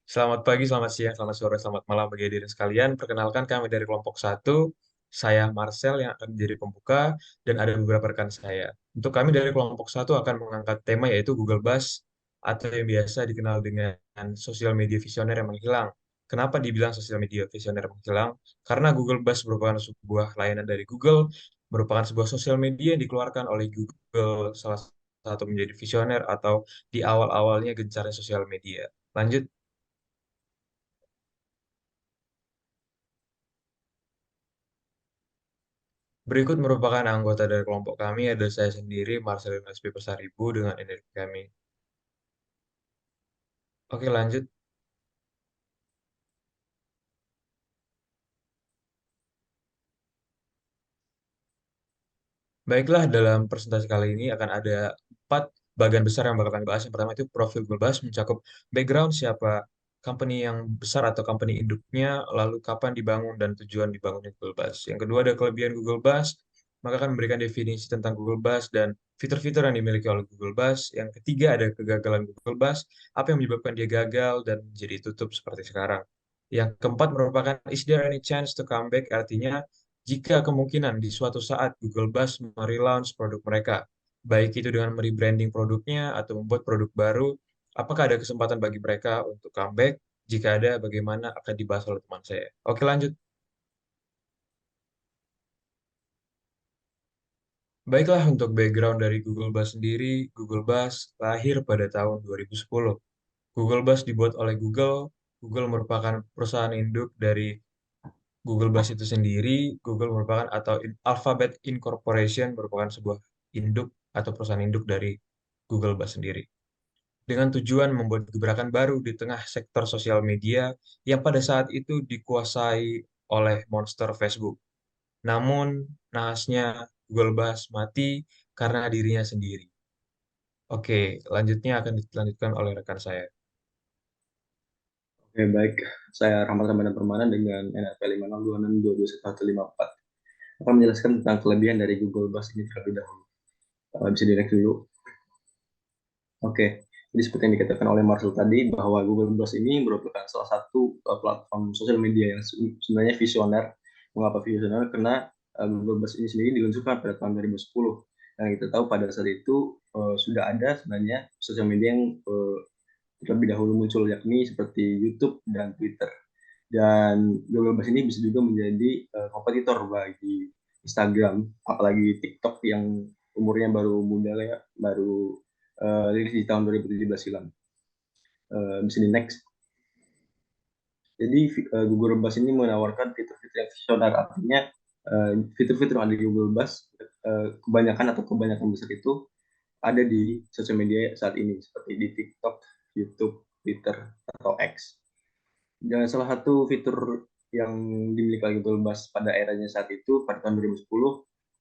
Selamat pagi, selamat siang, selamat sore, selamat malam bagi hadirin sekalian. Perkenalkan kami dari kelompok satu, saya Marcel yang akan menjadi pembuka dan ada beberapa rekan saya. Untuk kami dari kelompok satu akan mengangkat tema yaitu Google Buzz atau yang biasa dikenal dengan sosial media visioner yang menghilang. Kenapa dibilang sosial media visioner menghilang? Karena Google Buzz merupakan sebuah layanan dari Google, merupakan sebuah sosial media yang dikeluarkan oleh Google, salah satu menjadi visioner atau di awal-awalnya gencarnya sosial media. Lanjut. Berikut merupakan anggota dari kelompok kami, ada saya sendiri, Marcelino SP Pasaribu, dengan energi kami. Oke, lanjut. Baiklah, dalam presentasi kali ini akan ada 4 bagian besar yang bakal kami bahas. Yang pertama itu profil Google Buzz, mencakup background siapa company yang besar atau company induknya, lalu kapan dibangun dan tujuan dibangunnya Google Buzz. Yang kedua ada kelebihan Google Buzz, maka akan memberikan definisi tentang Google Buzz dan fitur-fitur yang dimiliki oleh Google Buzz. Yang ketiga ada kegagalan Google Buzz, apa yang menyebabkan dia gagal dan jadi tutup seperti sekarang. Yang keempat merupakan is there any chance to come back, artinya jika kemungkinan di suatu saat Google Buzz merelaunch produk mereka, baik itu dengan merebranding produknya atau membuat produk baru, apakah ada kesempatan bagi mereka untuk comeback? Jika ada, bagaimana akan dibahas oleh teman saya. Oke, lanjut. Baiklah, untuk background dari Google Buzz sendiri, Google Buzz lahir pada tahun 2010. Google Buzz dibuat oleh Google. Google merupakan perusahaan induk dari Google Buzz itu sendiri. Google merupakan atau Alphabet Incorporation merupakan sebuah induk atau perusahaan induk dari Google Buzz sendiri. Dengan tujuan membuat gebrakan baru di tengah sektor sosial media yang pada saat itu dikuasai oleh monster Facebook. Namun, nahasnya Google Buzz mati karena dirinya sendiri. Oke, lanjutnya akan dilanjutkan oleh rekan saya. Oke, baik. Saya Rahmat Ramadan Permana dengan NRP 502622154 akan menjelaskan tentang kelebihan dari Google Buzz ini terlebih dahulu. Bisa di next dulu. Oke, jadi seperti yang dikatakan oleh Marcel tadi, bahwa Google Buzz ini merupakan salah satu platform sosial media yang sebenarnya visioner. Mengapa visioner? Karena Google Buzz ini sendiri diluncurkan pada tahun 2010. Dan kita tahu pada saat itu sudah ada sebenarnya sosial media yang terlebih dahulu muncul, yakni seperti YouTube dan Twitter. Dan Google Buzz ini bisa juga menjadi kompetitor bagi Instagram, apalagi TikTok yang umurnya baru muda ya, baru rilis di tahun 2017 silam. Bisa di next. Jadi Google Buzz ini menawarkan fitur-fitur yang visioner, artinya fitur-fitur yang ada di Google Buzz kebanyakan besar itu ada di sosial media saat ini seperti di TikTok, YouTube, Twitter, atau X. Dan salah satu fitur yang dimiliki oleh Google Buzz pada eranya saat itu, pada tahun 2010,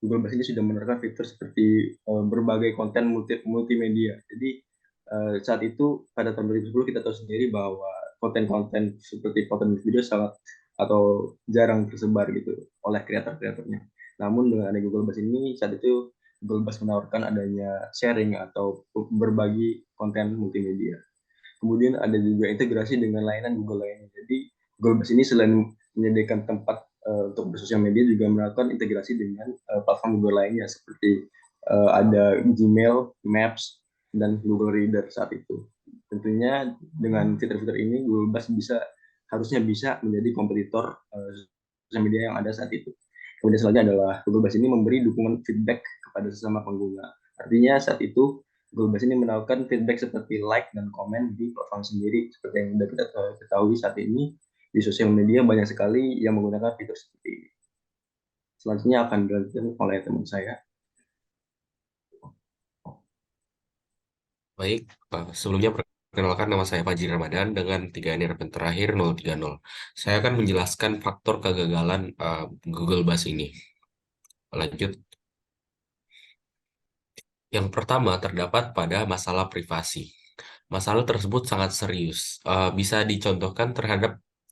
Google Buzz ini sudah menerapkan fitur seperti berbagai konten multimedia. Jadi saat itu pada tahun 2010 kita tahu sendiri bahwa konten-konten seperti foto dan video sangat atau jarang tersebar gitu oleh kreator-kreatornya. Namun dengan adanya Google Buzz ini, saat itu Google Buzz menawarkan adanya sharing atau berbagi konten multimedia. Kemudian ada juga integrasi dengan layanan Google lainnya. Jadi Google Buzz ini selain menyediakan tempat untuk bersosial media, juga melakukan integrasi dengan platform Google lainnya seperti ada Gmail, Maps, dan Google Reader saat itu. Tentunya dengan fitur-fitur ini Google Buzz harusnya bisa menjadi kompetitor sosial media yang ada saat itu. Kemudian selanjutnya adalah Google Buzz ini memberi dukungan feedback kepada sesama pengguna. Artinya saat itu Google Buzz ini menawarkan feedback seperti like dan komen di platform sendiri. Seperti yang sudah kita ketahui saat ini, di sosial media banyak sekali yang menggunakan fitur seperti ini. Selanjutnya akan dilanjutkan oleh teman saya. Baik, sebelumnya perkenalkan nama saya Fajri Ramadan dengan 3 NIRP terakhir 030. Saya akan menjelaskan faktor kegagalan Google Buzz ini. Lanjut. Yang pertama terdapat pada masalah privasi. Masalah tersebut sangat serius. Bisa dicontohkan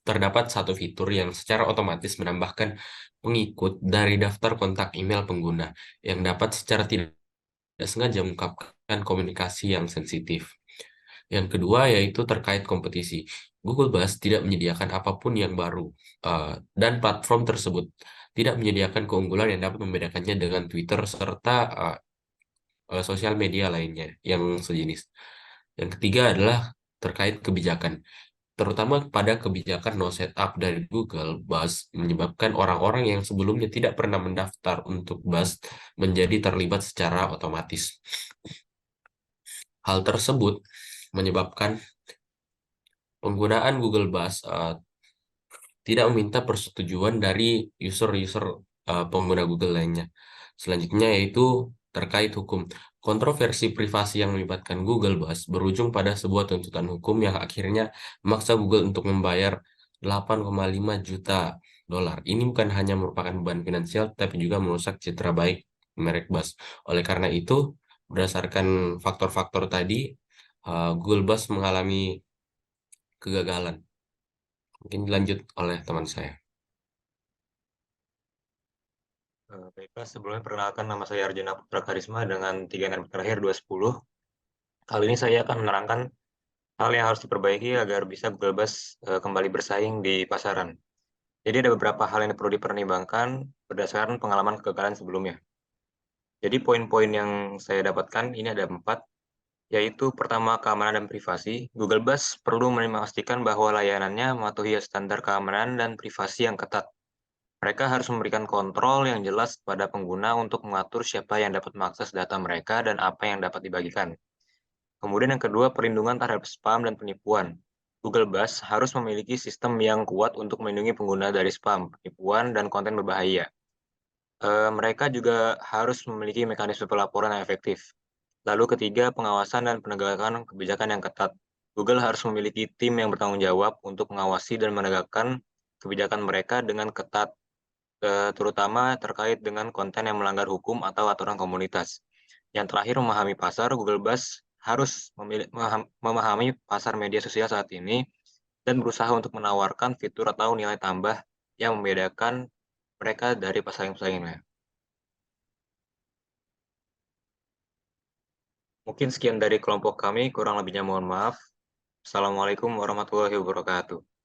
terdapat satu fitur yang secara otomatis menambahkan pengikut dari daftar kontak email pengguna yang dapat secara tidak sengaja mengungkapkan komunikasi yang sensitif. Yang kedua yaitu terkait kompetisi. Google Buzz tidak menyediakan apapun yang baru, dan platform tersebut tidak menyediakan keunggulan yang dapat membedakannya dengan Twitter serta sosial media lainnya yang sejenis. Yang ketiga adalah terkait kebijakan, terutama pada kebijakan no setup dari Google Buzz menyebabkan orang-orang yang sebelumnya tidak pernah mendaftar untuk Buzz menjadi terlibat secara otomatis. Hal tersebut menyebabkan penggunaan Google Buzz tidak meminta persetujuan dari user-user pengguna Google lainnya. Selanjutnya yaitu terkait hukum. Kontroversi privasi yang melibatkan Google Buzz berujung pada sebuah tuntutan hukum yang akhirnya memaksa Google untuk membayar 8,5 juta dolar. Ini bukan hanya merupakan beban finansial, tapi juga merusak citra baik merek Buzz. Oleh karena itu, berdasarkan faktor-faktor tadi, Google Buzz mengalami kegagalan. Mungkin dilanjut oleh teman saya. Baiklah, sebelumnya perkenalkan, nama saya Arjuna Putra Karisma dengan 3 NRP terakhir 210. Kali ini saya akan menerangkan hal yang harus diperbaiki agar bisa Google Buzz kembali bersaing di pasaran. Jadi ada beberapa hal yang perlu dipertimbangkan berdasarkan pengalaman kegagalan sebelumnya. Jadi poin-poin yang saya dapatkan ini ada 4, yaitu pertama, keamanan dan privasi. Google Buzz perlu memastikan bahwa layanannya mematuhi standar keamanan dan privasi yang ketat. Mereka harus memberikan kontrol yang jelas pada pengguna untuk mengatur siapa yang dapat mengakses data mereka dan apa yang dapat dibagikan. Kemudian yang kedua, perlindungan terhadap spam dan penipuan. Google Buzz harus memiliki sistem yang kuat untuk melindungi pengguna dari spam, penipuan, dan konten berbahaya. Mereka juga harus memiliki mekanisme pelaporan yang efektif. Lalu ketiga, pengawasan dan penegakan kebijakan yang ketat. Google harus memiliki tim yang bertanggung jawab untuk mengawasi dan menegakkan kebijakan mereka dengan ketat, terutama terkait dengan konten yang melanggar hukum atau aturan komunitas. Yang terakhir, memahami pasar. Google Buzz harus memahami pasar media sosial saat ini dan berusaha untuk menawarkan fitur atau nilai tambah yang membedakan mereka dari pesaing-pesaingnya. Mungkin sekian dari kelompok kami, kurang lebihnya mohon maaf. Assalamualaikum warahmatullahi wabarakatuh.